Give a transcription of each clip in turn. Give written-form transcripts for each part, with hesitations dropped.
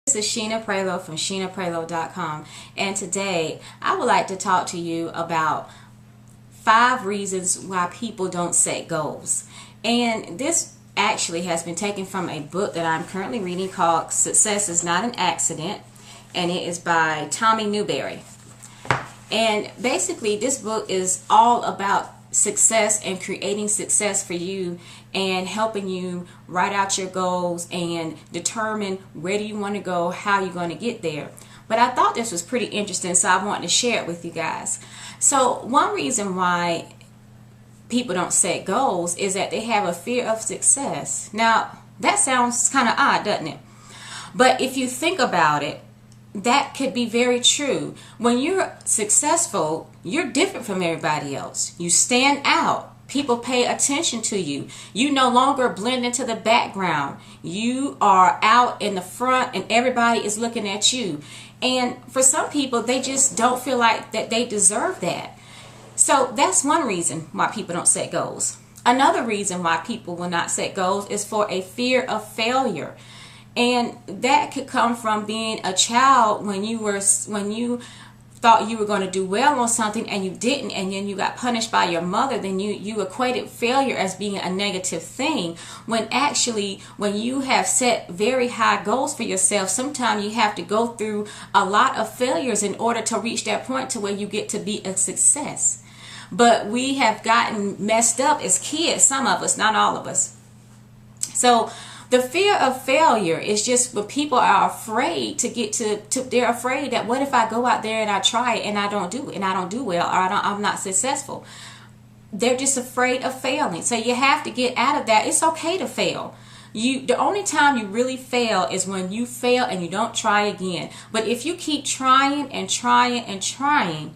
This is Sheena Prelo from SheenaPrelo.com, and today I would like to talk to you about 5 reasons why people don't set goals. And this actually has been taken from a book that I'm currently reading called Success is Not an Accident, and it is by Tommy Newberry. And basically this book is all about success and creating success for you and helping you write out your goals and determine where do you want to go, how you're going to get there. But I thought this was pretty interesting, so I wanted to share it with you guys. So one reason why people don't set goals is that they have a fear of success. Now that sounds kind of odd, doesn't it? But if you think about it, that could be very true. When you're successful, you're different from everybody else. You stand out. People pay attention to you. You no longer blend into the background. You are out in the front and everybody is looking at you. And for some people, they just don't feel like that they deserve that. So that's one reason why people don't set goals. Another reason why people will not set goals is for a fear of failure. And that could come from being a child when you thought you were going to do well on something and you didn't, and then you got punished by your mother. Then you equated failure as being a negative thing, when actually when you have set very high goals for yourself, sometimes you have to go through a lot of failures in order to reach that point to where you get to be a success. But we have gotten messed up as kids, some of us, not all of us. So the fear of failure is just when people are afraid to get to they're afraid that what if I go out there and I try it and I don't do it and I don't do well, or I'm not successful. They're just afraid of failing. So you have to get out of that. It's okay to fail. The only time you really fail is when you fail and you don't try again. But if you keep trying and trying and trying,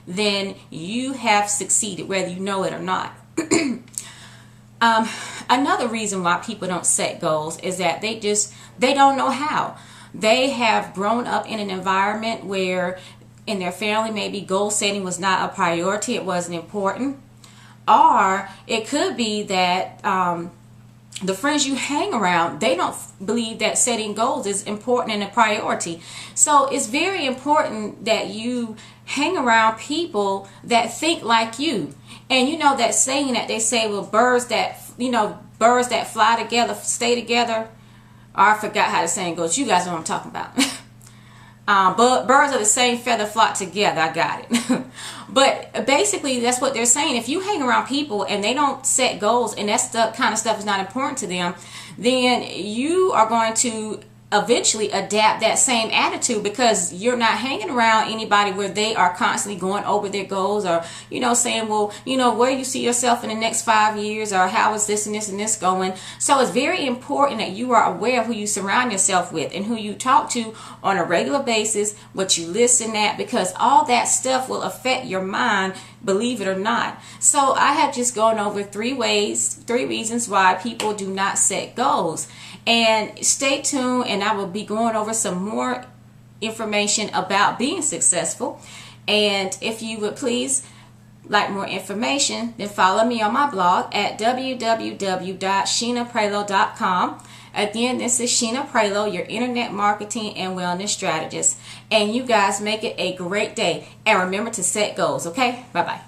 then you have succeeded, whether you know it or not. Another reason why people don't set goals is that they don't know how. They have grown up in an environment where in their family maybe goal setting was not a priority, it wasn't important. Or it could be that the friends you hang around, they don't believe that setting goals is important and a priority. So it's very important that you hang around people that think like you. And you know that saying that they say, well, birds that fly together stay together. Or I forgot how the saying goes. You guys know what I'm talking about. But birds of the same feather flock together. I got it. But basically, that's what they're saying. If you hang around people and they don't set goals and that kind of stuff is not important to them, then you are going to eventually adapt that same attitude, because you're not hanging around anybody where they are constantly going over their goals, or saying, well, where you see yourself in the next 5 years, or how is this and this and this going. So it's very important that you are aware of who you surround yourself with and who you talk to on a regular basis, what you listen at, because all that stuff will affect your mind, believe it or not. So I have just gone over 3 reasons why people do not set goals. And stay tuned, and I will be going over some more information about being successful. And if you would please like more information, then follow me on my blog at www.SheenaPrelo.com. Again, this is Sheena Prelo, your internet marketing and wellness strategist. And you guys make it a great day. And remember to set goals, okay? Bye-bye.